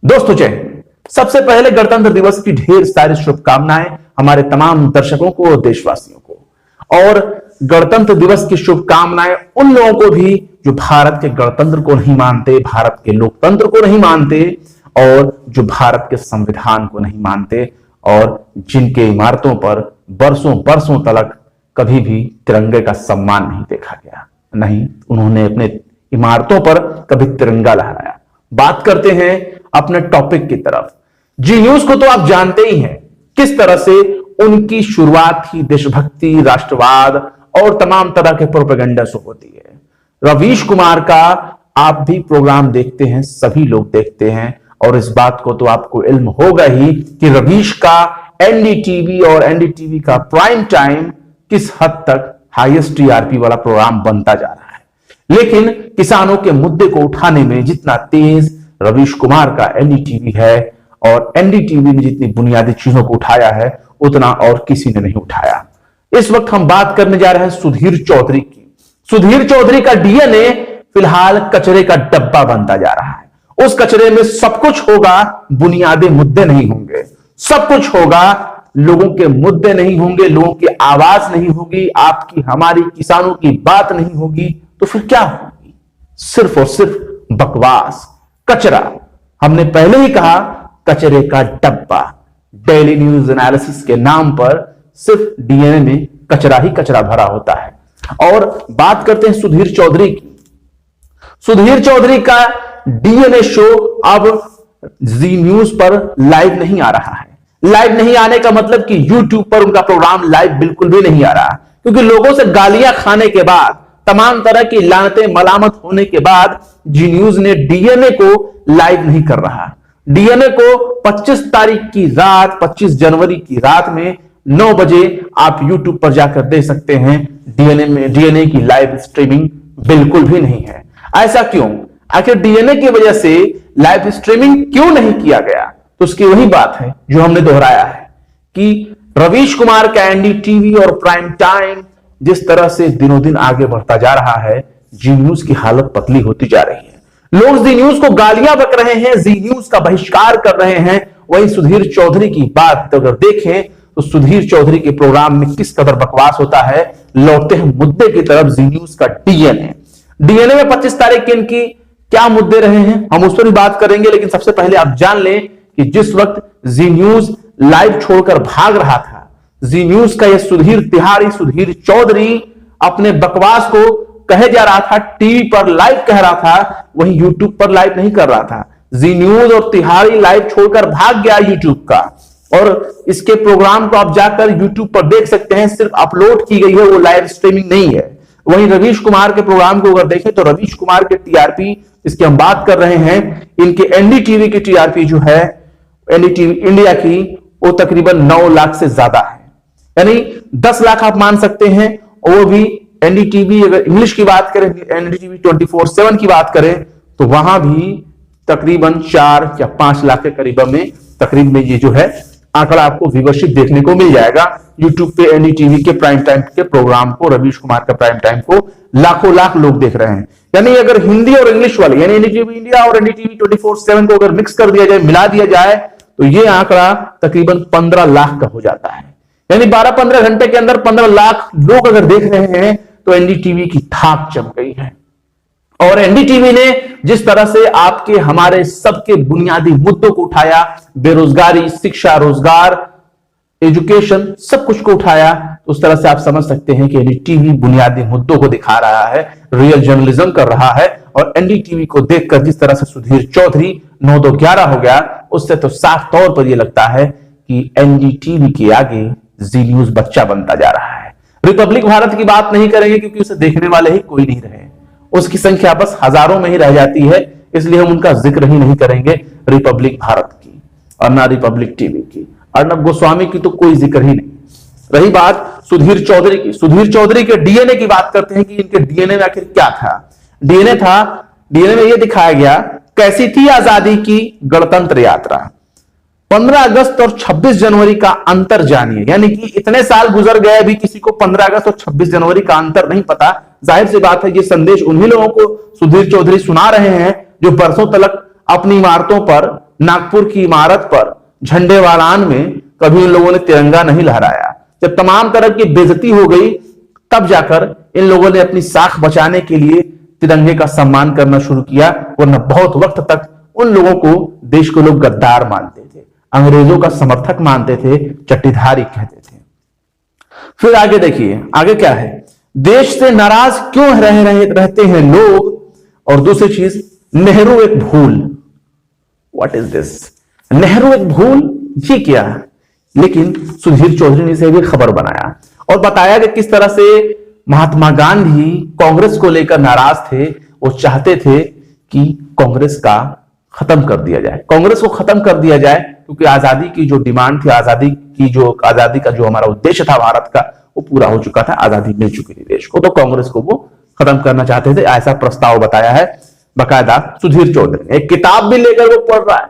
दोस्तों जय हिंद। सबसे पहले गणतंत्र दिवस की ढेर सारी शुभकामनाएं हमारे तमाम दर्शकों को और देशवासियों को। और गणतंत्र दिवस की शुभकामनाएं उन लोगों को भी जो भारत के गणतंत्र को नहीं मानते, भारत के लोकतंत्र को नहीं मानते और जो भारत के संविधान को नहीं मानते और जिनके इमारतों पर बरसों बरसों तक कभी भी तिरंगे का सम्मान नहीं देखा गया, नहीं उन्होंने अपने इमारतों पर कभी तिरंगा लहराया। बात करते हैं अपने टॉपिक की तरफ। जी न्यूज को तो आप जानते ही हैं किस तरह से उनकी शुरुआत ही देशभक्ति, राष्ट्रवाद और तमाम तरह के प्रोपेगेंडा से होती है। रवीश कुमार का आप भी प्रोग्राम देखते हैं, सभी लोग देखते हैं और इस बात को तो आपको इल्म होगा ही कि रवीश का एनडीटीवी और एनडीटीवी का प्राइम टाइम किस हद तक हाईएस्ट टीआरपी वाला प्रोग्राम बनता जा रहा है। लेकिन किसानों के मुद्दे को उठाने में जितना तेज रवीश कुमार का एनडीटीवी है और एनडीटीवी ने जितनी बुनियादी चीजों को उठाया है उतना और किसी ने नहीं उठाया। इस वक्त हम बात करने जा रहे हैं सुधीर चौधरी की। सुधीर चौधरी का डीएनए फिलहाल कचरे का डब्बा बनता जा रहा है। उस कचरे में सब कुछ होगा, बुनियादी मुद्दे नहीं होंगे। सब कुछ होगा, लोगों के मुद्दे नहीं होंगे, लोगों की आवाज नहीं होगी, आपकी हमारी किसानों की बात नहीं होगी। तो फिर क्या होगी? सिर्फ और सिर्फ बकवास, कचरा। हमने पहले ही कहा कचरे का डब्बा। डेली न्यूज एनालिसिस के नाम पर सिर्फ डीएनए में कचरा ही कचरा भरा होता है। और बात करते हैं सुधीर चौधरी की। सुधीर चौधरी का डीएनए शो अब जी न्यूज पर लाइव नहीं आ रहा है। लाइव नहीं आने का मतलब कि यूट्यूब पर उनका प्रोग्राम लाइव बिल्कुल भी नहीं आ रहा, क्योंकि लोगों से गालियां खाने के बाद, तमाम तरह की लानतें मलामत होने के बाद जी न्यूज ने डीएनए को लाइव नहीं कर रहा। डीएनए को 25 तारीख की रात, 25 जनवरी की रात में 9 बजे आप यूट्यूब पर जाकर देख सकते हैं। डीएनए की लाइव स्ट्रीमिंग बिल्कुल भी नहीं है। ऐसा क्यों? आखिर डीएनए की वजह से लाइव स्ट्रीमिंग क्यों नहीं किया गया? तो उसकी वही बात है जो हमने दोहराया है कि रवीश कुमार का एनडीटीवी और प्राइम टाइम जिस तरह से दिनों दिन आगे बढ़ता जा रहा है, जी न्यूज की हालत पतली होती जा रही है। लोग जी न्यूज को गालियां बक रहे हैं, जी न्यूज का बहिष्कार कर रहे हैं। वहीं सुधीर चौधरी की बात तो अगर देखें तो सुधीर चौधरी के प्रोग्राम में किस कदर बकवास होता है। लौटते हैं मुद्दे की तरफ, जी न्यूज का डीएनए में 25 तारीख के इनकी क्या मुद्दे रहे हैं, हम उस पर भी बात करेंगे। लेकिन सबसे पहले आप जान लें कि जिस वक्त जी न्यूज लाइव छोड़कर भाग रहा था, जी न्यूज का यह सुधीर तिहारी, सुधीर चौधरी अपने बकवास को कहे जा रहा था, टीवी पर लाइव कह रहा था, वहीं यूट्यूब पर लाइव नहीं कर रहा था। जी न्यूज और तिहारी लाइव छोड़कर भाग गया यूट्यूब का, और इसके प्रोग्राम को आप जाकर यूट्यूब पर देख सकते हैं। सिर्फ अपलोड की गई है, वो लाइव स्ट्रीमिंग नहीं है। वहीं रवीश कुमार के प्रोग्राम को अगर देखें तो रवीश कुमार के टीआरपी जिसकी हम बात कर रहे हैं, इनके एनडीटीवी की टीआरपी जो है एनडीटीवी इंडिया की, वो तकरीबन 9 लाख से ज्यादा है। यानी 10 लाख आप मान सकते हैं। और वो भी एनडीटीवी, अगर इंग्लिश की बात करें, एनडीटीवी 24/7 की बात करें तो वहां भी तकरीबन 4 या 5 लाख के करीब में तकरीब में ये जो है आंकड़ा आपको व्यूअरशिप देखने को मिल जाएगा। यूट्यूब पे एनडीटीवी के प्राइम टाइम के प्रोग्राम को, रवीश कुमार का प्राइम टाइम को लाखों लाख लोग देख रहे हैं। यानी अगर हिंदी और इंग्लिश वाले, यानी एनडीटीवी इंडिया और एनडीटीवी 24/7 को अगर मिक्स कर दिया जाए, मिला दिया जाए, तो ये आंकड़ा तकरीबन 15 लाख का हो जाता है। यानी 12-15 घंटे के अंदर 15 लाख लोग अगर देख रहे हैं तो एनडीटीवी की थाप जम गई है। और एनडीटीवी ने जिस तरह से आपके हमारे सबके बुनियादी मुद्दों को उठाया, बेरोजगारी, शिक्षा, रोजगार, एजुकेशन, सब कुछ को उठाया, तो उस तरह से आप समझ सकते हैं कि एनडीटीवी बुनियादी मुद्दों को दिखा रहा है, रियल जर्नलिज्म कर रहा है। और एनडीटीवी को देखकर जिस तरह से सुधीर चौधरी 9-2-11 हो गया, उससे तो साफ तौर पर यह लगता है कि एनडीटीवी के आगे जी न्यूज बच्चा बनता जा रहा है। रिपब्लिक भारत की बात नहीं करेंगे क्योंकि उसे देखने वाले ही कोई नहीं रहे, उसकी संख्या बस हजारों में ही रह जाती है, इसलिए हम उनका जिक्र ही नहीं करेंगे रिपब्लिक भारत की और ना रिपब्लिक टीवी की। अर्नब गोस्वामी की तो कोई जिक्र ही नहीं। रही बात सुधीर चौधरी की, सुधीर चौधरी के डीएनए की बात करते हैं कि इनके डीएनए में आखिर क्या था। डीएनए में यह दिखाया गया कैसी थी आजादी की गणतंत्र यात्रा। 15 अगस्त और 26 जनवरी का अंतर जानिए। यानी कि इतने साल गुजर गए, अभी किसी को 15 अगस्त और 26 जनवरी का अंतर नहीं पता। जाहिर सी बात है, ये संदेश उन्हीं लोगों को सुधीर चौधरी सुना रहे हैं जो बरसों तक अपनी इमारतों पर नागपुर की इमारत पर झंडे वालान में कभी इन लोगों ने तिरंगा नहीं लहराया। जब तमाम तरह की बेइज्जती हो गई तब जाकर इन लोगों ने अपनी साख बचाने के लिए तिरंगे का सम्मान करना शुरू किया, वरना बहुत वक्त तक उन लोगों को देश को लोग गद्दार मानते थे, अंग्रेजों का समर्थक मानते थे, चट्टीधारी कहते थे। फिर आगे देखिए, आगे क्या है, देश से नाराज क्यों रहते हैं लोग, और दूसरी चीज, नेहरू एक भूल। What is this? नेहरू एक भूल, ये क्या है? लेकिन सुधीर चौधरी ने इसे भी खबर बनाया और बताया कि किस तरह से महात्मा गांधी कांग्रेस को लेकर नाराज थे। वो चाहते थे कि कांग्रेस का खत्म कर दिया जाए, कांग्रेस को खत्म कर दिया जाए, क्योंकि आजादी की जो डिमांड थी, आजादी का जो हमारा उद्देश्य था भारत का, वो पूरा हो चुका था, आजादी मिल चुकी थी देश को, तो कांग्रेस को वो खत्म करना चाहते थे। ऐसा प्रस्ताव बताया है बाकायदा सुधीर चौधरी ने। एक किताब भी लेकर वो पढ़ रहा है,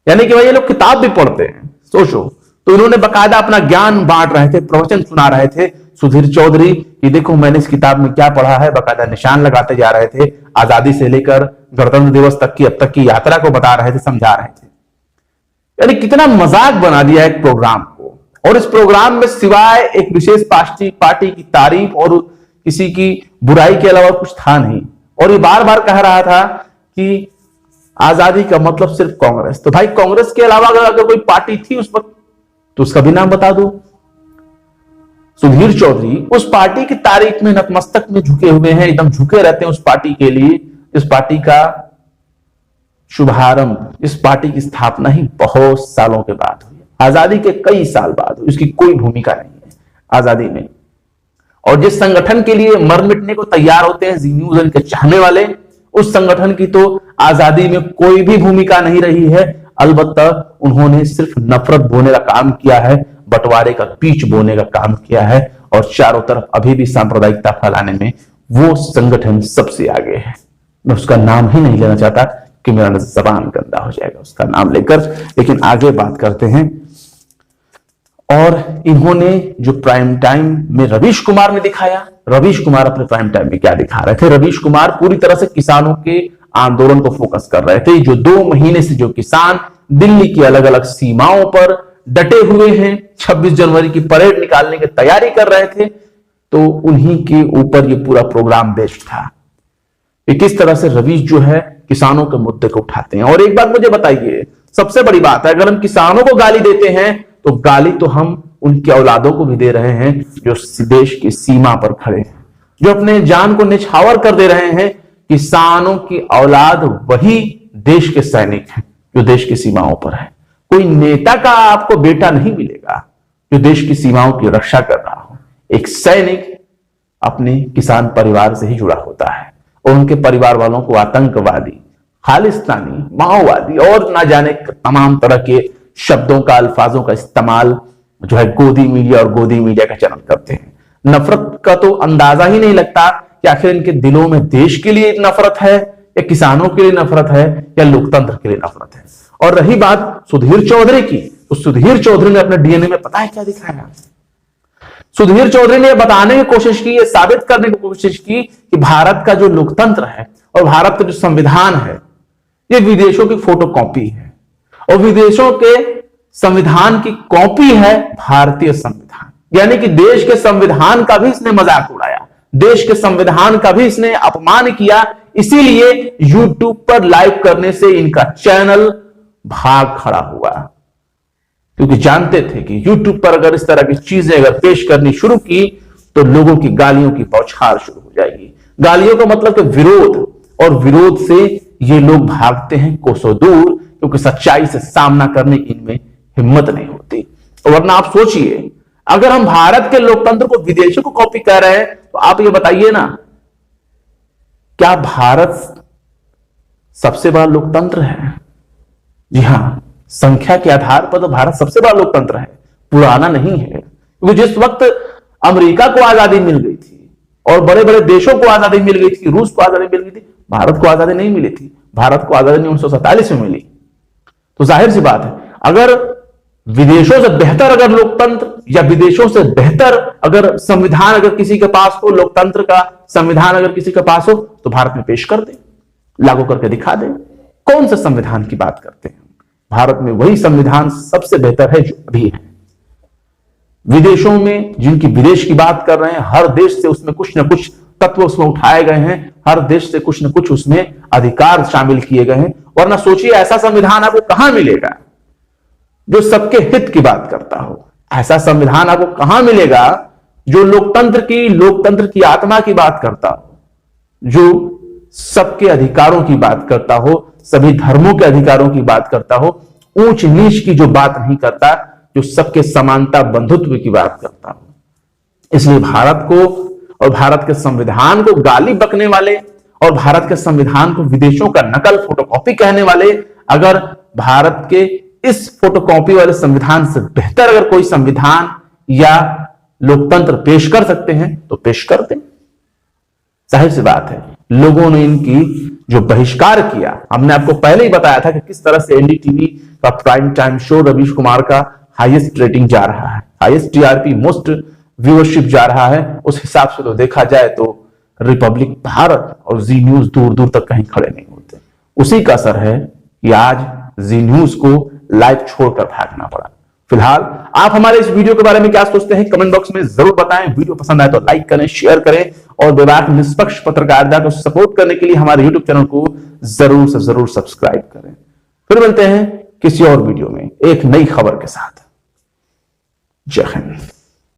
यानी कि भाई ये लोग किताब भी पढ़ते हैं, सोचो। तो इन्होंने बाकायदा अपना ज्ञान बांट रहे थे, प्रवचन सुना रहे थे सुधीर चौधरी कि देखो मैंने इस किताब में क्या पढ़ा है, बाकायदा निशान लगाते जा रहे थे, आजादी से लेकर गणतंत्र दिवस तक की अब तक की यात्रा को बता रहे थे, समझा रहे थे। यानी कितना मजाक बना दिया एक प्रोग्राम को। और इस प्रोग्राम में सिवाय एक विशेष पार्टी की तारीफ और किसी की बुराई के अलावा कुछ था नहीं। और ये बार बार कह रहा था कि आजादी का मतलब सिर्फ कांग्रेस। तो भाई कांग्रेस के अलावा अगर कोई पार्टी थी उस वक्त तो उसका भी नाम बता दो। सुधीर चौधरी उस पार्टी की तारीफ में नतमस्तक में झुके हुए हैं, एकदम झुके रहते हैं उस पार्टी के लिए। इस पार्टी का शुभारंभ, इस पार्टी की स्थापना ही बहुत सालों के बाद हुई, आजादी के कई साल बाद हुई, उसकी कोई भूमिका नहीं है आजादी में। और जिस संगठन के लिए मर मिटने को तैयार होते हैं जी न्यूज के चाहने वाले, उस संगठन की तो आजादी में कोई भी भूमिका नहीं रही है। अलबत्ता उन्होंने सिर्फ नफरत बोने का काम किया है, बंटवारे का बीज बोने का काम किया है, और चारों तरफ अभी भी सांप्रदायिकता फैलाने में वो संगठन सबसे आगे है। मैं उसका नाम ही नहीं लेना चाहता कि मेरा जबान गंदा हो जाएगा उसका नाम लेकर, लेकिन आगे बात करते हैं। और इन्होंने जो प्राइम टाइम में रवीश कुमार ने दिखाया, रवीश कुमार अपने प्राइम टाइम में क्या दिखा रहे थे? रवीश कुमार पूरी तरह से किसानों के आंदोलन को फोकस कर रहे थे। जो 2 महीने से जो किसान दिल्ली की अलग अलग सीमाओं पर डटे हुए हैं, 26 जनवरी की परेड निकालने की तैयारी कर रहे थे, तो उन्हीं के ऊपर ये पूरा प्रोग्राम बेस्ड था कि किस तरह से रवीश जो है किसानों के मुद्दे को उठाते हैं। और एक बात मुझे बताइए, सबसे बड़ी बात है, अगर हम किसानों को गाली देते हैं तो गाली तो हम उनके औलादों को भी दे रहे हैं जो देश की सीमा पर खड़े हैं, जो अपने जान को निछावर कर दे रहे हैं। किसानों की औलाद वही देश के सैनिक हैं जो देश की सीमाओं पर है। कोई नेता का आपको बेटा नहीं मिलेगा जो देश की सीमाओं की रक्षा कर रहा हो। एक सैनिक अपने किसान परिवार से ही जुड़ा होता है और उनके परिवार वालों को आतंकवादी, खालिस्तानी, माओवादी और ना जाने तमाम तरह के शब्दों का, अल्फाजों का इस्तेमाल जो है गोदी मीडिया और गोदी मीडिया का चलन करते हैं। नफरत का तो अंदाजा ही नहीं लगता कि आखिर इनके दिलों में देश के लिए नफरत है या किसानों के लिए नफरत है या लोकतंत्र के लिए नफरत है। और रही बात सुधीर चौधरी की, तो सुधीर चौधरी ने अपने डीएनए में पता है क्या दिखाया? सुधीर चौधरी ने बताने की कोशिश की, साबित करने की कोशिश की कि भारत का जो लोकतंत्र है और भारत का जो संविधान है ये विदेशों की फोटोकॉपी है, और विदेशों के संविधान की कॉपी है भारतीय संविधान। यानी कि देश के संविधान का भी इसने मजाक उड़ाया, देश के संविधान का भी इसने अपमान किया। इसीलिए यूट्यूब पर लाइव करने से इनका चैनल भाग खड़ा हुआ, क्योंकि जानते थे कि यूट्यूब पर अगर इस तरह की चीजें अगर पेश करनी शुरू की तो लोगों की गालियों की बौछार शुरू हो जाएगी। गालियों का मतलब कि विरोध, और विरोध से ये लोग भागते हैं कोसों दूर, क्योंकि सच्चाई से सामना करने की इनमें हिम्मत नहीं होती। तो वरना आप सोचिए, अगर हम भारत के लोकतंत्र को विदेशों को कॉपी कर रहे हैं तो आप ये बताइए ना, क्या भारत सबसे बड़ा लोकतंत्र है? जी हां, संख्या के आधार पर तो भारत सबसे बड़ा लोकतंत्र है, पुराना नहीं है। क्योंकि जिस वक्त अमेरिका को आजादी मिल गई थी और बड़े बड़े देशों को आजादी मिल गई थी, रूस को आजादी मिल गई थी, भारत को आजादी नहीं मिली थी। भारत को आजादी 1947 में मिली। तो जाहिर सी बात है, अगर विदेशों से बेहतर अगर लोकतंत्र या विदेशों से बेहतर अगर संविधान अगर किसी के पास हो, लोकतंत्र का संविधान अगर किसी के पास हो, तो भारत में पेश कर दे, लागू करके दिखा दे। कौन से संविधान की बात करते हैं? भारत में वही संविधान सबसे बेहतर है जो अभी है। विदेशों में जिनकी विदेश की बात कर रहे हैं, हर देश से उसमें कुछ न कुछ तत्व उसमें उठाए गए हैं, हर देश से कुछ न कुछ उसमें अधिकार शामिल किए गए हैं। वरना सोचिए ऐसा संविधान आपको कहां मिलेगा जो सबके हित की बात करता हो। ऐसा संविधान आपको कहां मिलेगा जो लोकतंत्र की आत्मा की बात करता हो, जो सबके अधिकारों की बात करता हो, सभी धर्मों के अधिकारों की बात करता हो, ऊंच नीच की जो बात नहीं करता, जो सबके समानता बंधुत्व की बात करता हो। इसलिए भारत को और भारत के संविधान को गाली बकने वाले और भारत के संविधान को विदेशों का नकल फोटोकॉपी कहने वाले, अगर भारत के इस फोटोकॉपी वाले संविधान से बेहतर अगर कोई संविधान या लोकतंत्र पेश कर सकते हैं तो पेश कर दें। जाहिर सी बात है, लोगों ने इनकी जो बहिष्कार किया, हमने आपको पहले ही बताया था कि किस तरह से एनडीटीवी का prime time show Ravish Kumar का हाईएस्ट रेटिंग जा रहा है, हाईएस्ट टीआरपी, मोस्ट व्यूअरशिप जा रहा है। उस हिसाब से तो देखा जाए तो रिपब्लिक भारत और जी न्यूज दूर दूर तक कहीं खड़े नहीं होते। उसी का असर है कि आज जी न्यूज को लाइव छोड़कर भागना पड़ा। फिलहाल आप हमारे इस वीडियो के बारे में क्या सोचते हैं कमेंट बॉक्स में जरूर बताएं। वीडियो पसंद आए तो लाइक करें, शेयर करें और विवाद निष्पक्ष पत्रकारिता को सपोर्ट करने के लिए हमारे यूट्यूब चैनल को जरूर से जरूर सब्सक्राइब करें। फिर मिलते हैं किसी और वीडियो में एक नई खबर के साथ। जय हिंद।